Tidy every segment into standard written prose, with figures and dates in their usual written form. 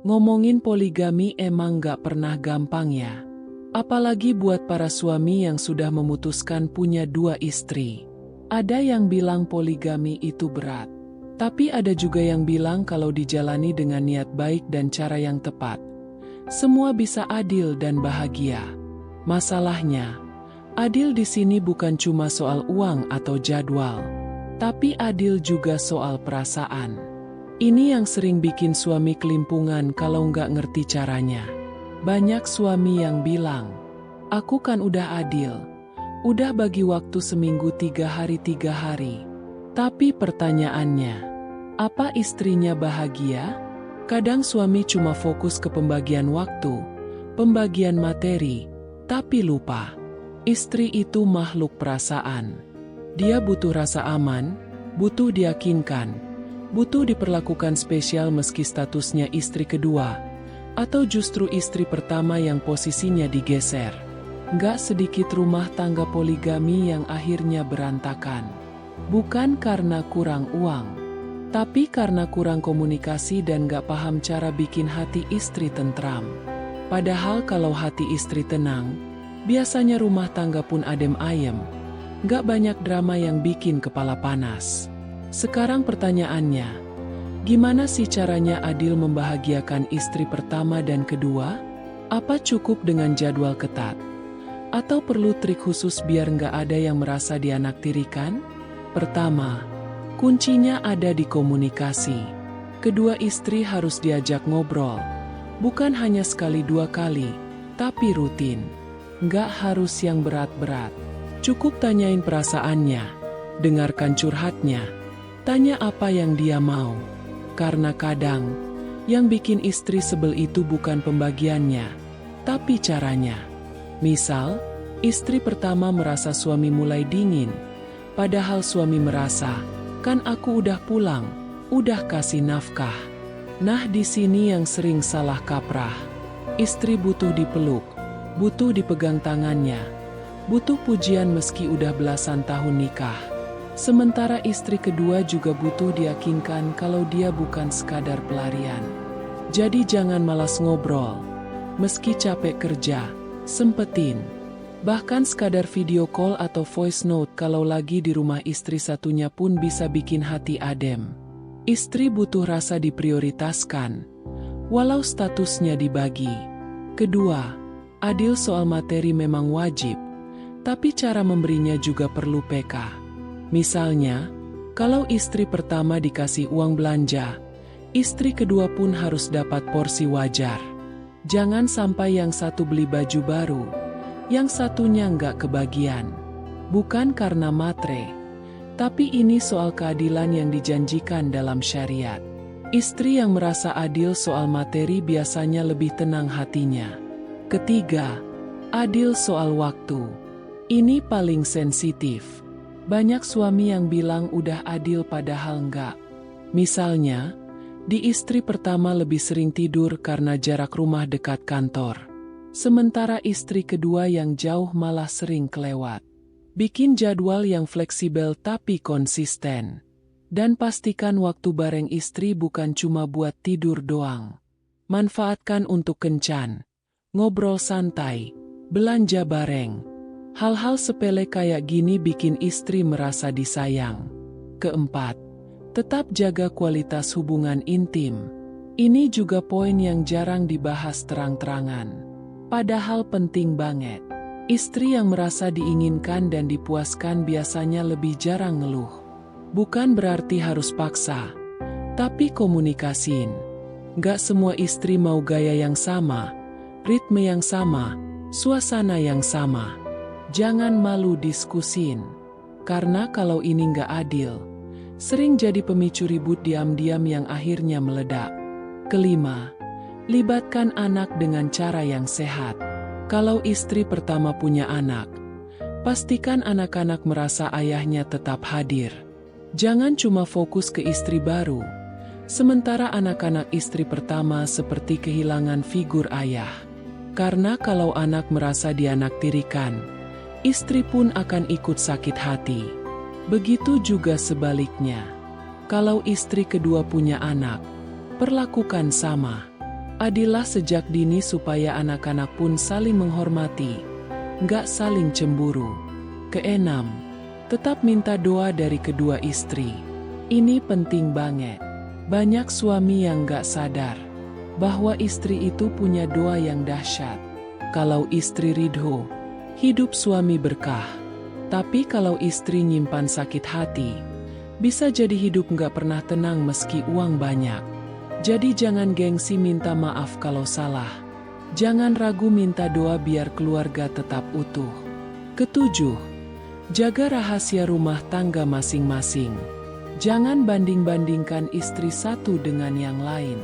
Ngomongin poligami emang gak pernah gampang ya. Apalagi buat para suami yang sudah memutuskan punya 2 istri. Ada yang bilang poligami itu berat. Tapi ada juga yang bilang kalau dijalani dengan niat baik dan cara yang tepat, semua bisa adil dan bahagia. Masalahnya, adil di sini bukan cuma soal uang atau jadwal, tapi adil juga soal perasaan. Ini yang sering bikin suami kelimpungan kalau nggak ngerti caranya. Banyak suami yang bilang, aku kan udah adil, udah bagi waktu seminggu 3 hari. Tapi pertanyaannya, apa istrinya bahagia? Kadang suami cuma fokus ke pembagian waktu, pembagian materi, tapi lupa. Istri itu makhluk perasaan. Dia butuh rasa aman, butuh diyakinkan, butuh diperlakukan spesial meski statusnya istri kedua, atau justru istri pertama yang posisinya digeser. Nggak sedikit rumah tangga poligami yang akhirnya berantakan. Bukan karena kurang uang, tapi karena kurang komunikasi dan nggak paham cara bikin hati istri tentram. Padahal kalau hati istri tenang, biasanya rumah tangga pun adem ayem, gak banyak drama yang bikin kepala panas. Sekarang pertanyaannya, gimana sih caranya adil membahagiakan istri pertama dan kedua? Apa cukup dengan jadwal ketat? Atau perlu trik khusus biar gak ada yang merasa dianaktirikan? Pertama, kuncinya ada di komunikasi. Kedua istri harus diajak ngobrol, bukan hanya sekali 2 kali, tapi rutin. Nggak harus yang berat-berat. Cukup tanyain perasaannya, dengarkan curhatnya, tanya apa yang dia mau. Karena kadang, yang bikin istri sebel itu bukan pembagiannya, tapi caranya. Misal, istri pertama merasa suami mulai dingin, padahal suami merasa, kan aku udah pulang, udah kasih nafkah. Nah di sini yang sering salah kaprah. Istri butuh dipeluk, butuh dipegang tangannya, butuh pujian meski udah belasan tahun nikah. Sementara istri kedua juga butuh diyakinkan kalau dia bukan sekadar pelarian. Jadi jangan malas ngobrol. Meski capek kerja, sempetin. Bahkan sekadar video call atau voice note kalau lagi di rumah istri satunya pun bisa bikin hati adem. Istri butuh rasa diprioritaskan, walau statusnya dibagi. Kedua, adil soal materi memang wajib, tapi cara memberinya juga perlu peka. Misalnya, kalau istri pertama dikasih uang belanja, istri kedua pun harus dapat porsi wajar. Jangan sampai yang satu beli baju baru, yang satunya nggak kebagian. Bukan karena matre, tapi ini soal keadilan yang dijanjikan dalam syariat. Istri yang merasa adil soal materi biasanya lebih tenang hatinya. Ketiga, adil soal waktu. Ini paling sensitif. Banyak suami yang bilang udah adil padahal enggak. Misalnya, di istri pertama lebih sering tidur karena jarak rumah dekat kantor. Sementara istri kedua yang jauh malah sering kelewat. Bikin jadwal yang fleksibel tapi konsisten. Dan pastikan waktu bareng istri bukan cuma buat tidur doang. Manfaatkan untuk kencan, ngobrol santai, belanja bareng. Hal-hal sepele kayak gini bikin istri merasa disayang. Keempat, tetap jaga kualitas hubungan intim. Ini juga poin yang jarang dibahas terang-terangan. Padahal penting banget. Istri yang merasa diinginkan dan dipuaskan biasanya lebih jarang ngeluh. Bukan berarti harus paksa, tapi komunikasiin. Gak semua istri mau gaya yang sama, ritme yang sama, suasana yang sama. Jangan malu diskusin, karena kalau ini nggak adil, sering jadi pemicu ribut diam-diam yang akhirnya meledak. Kelima, libatkan anak dengan cara yang sehat. Kalau istri pertama punya anak, pastikan anak-anak merasa ayahnya tetap hadir. Jangan cuma fokus ke istri baru, sementara anak-anak istri pertama seperti kehilangan figur ayah. Karena kalau anak merasa dianaktirikan, istri pun akan ikut sakit hati. Begitu juga sebaliknya. Kalau istri kedua punya anak, perlakukan sama. Adillah sejak dini supaya anak-anak pun saling menghormati, nggak saling cemburu. Keenam, tetap minta doa dari kedua istri. Ini penting banget. Banyak suami yang nggak sadar bahwa istri itu punya doa yang dahsyat. Kalau istri ridho, hidup suami berkah. Tapi kalau istri nyimpan sakit hati, bisa jadi hidup nggak pernah tenang meski uang banyak. Jadi jangan gengsi minta maaf kalau salah. Jangan ragu minta doa biar keluarga tetap utuh. Ketujuh, jaga rahasia rumah tangga masing-masing. Jangan banding-bandingkan istri satu dengan yang lain.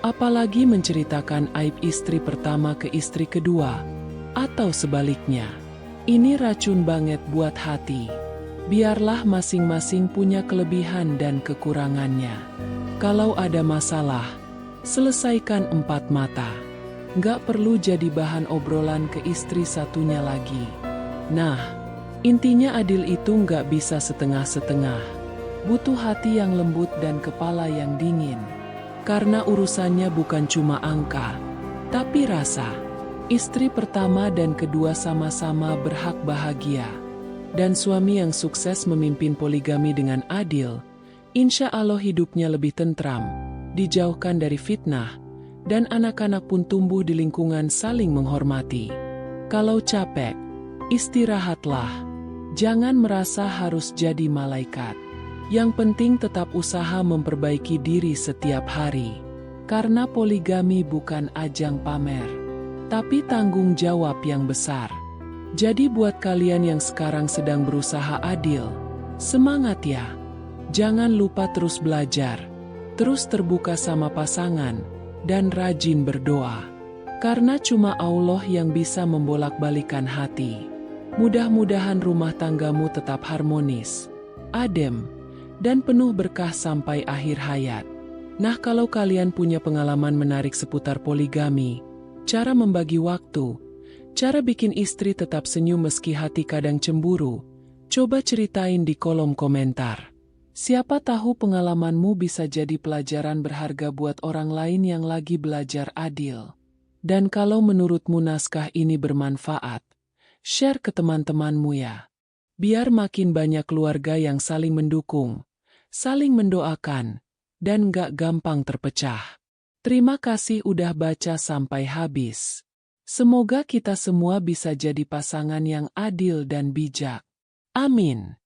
Apalagi menceritakan aib istri pertama ke istri kedua, atau sebaliknya. Ini racun banget buat hati. Biarlah masing-masing punya kelebihan dan kekurangannya. Kalau ada masalah, selesaikan empat mata. Nggak perlu jadi bahan obrolan ke istri satunya lagi. Nah, intinya adil itu nggak bisa setengah-setengah. Butuh hati yang lembut dan kepala yang dingin. Karena urusannya bukan cuma angka, tapi rasa. Istri pertama dan kedua sama-sama berhak bahagia. Dan suami yang sukses memimpin poligami dengan adil, insya Allah hidupnya lebih tentram, dijauhkan dari fitnah, dan anak-anak pun tumbuh di lingkungan saling menghormati. Kalau capek, istirahatlah. Jangan merasa harus jadi malaikat. Yang penting tetap usaha memperbaiki diri setiap hari. Karena poligami bukan ajang pamer, tapi tanggung jawab yang besar. Jadi buat kalian yang sekarang sedang berusaha adil, semangat ya. Jangan lupa terus belajar, terus terbuka sama pasangan, dan rajin berdoa. Karena cuma Allah yang bisa membolak-balikan hati. Mudah-mudahan rumah tanggamu tetap harmonis, adem, dan penuh berkah sampai akhir hayat. Nah, kalau kalian punya pengalaman menarik seputar poligami, cara membagi waktu, cara bikin istri tetap senyum meski hati kadang cemburu, coba ceritain di kolom komentar. Siapa tahu pengalamanmu bisa jadi pelajaran berharga buat orang lain yang lagi belajar adil. Dan kalau menurutmu naskah ini bermanfaat, share ke teman-temanmu ya. Biar makin banyak keluarga yang saling mendukung, saling mendoakan, dan gak gampang terpecah. Terima kasih udah baca sampai habis. Semoga kita semua bisa jadi pasangan yang adil dan bijak. Amin.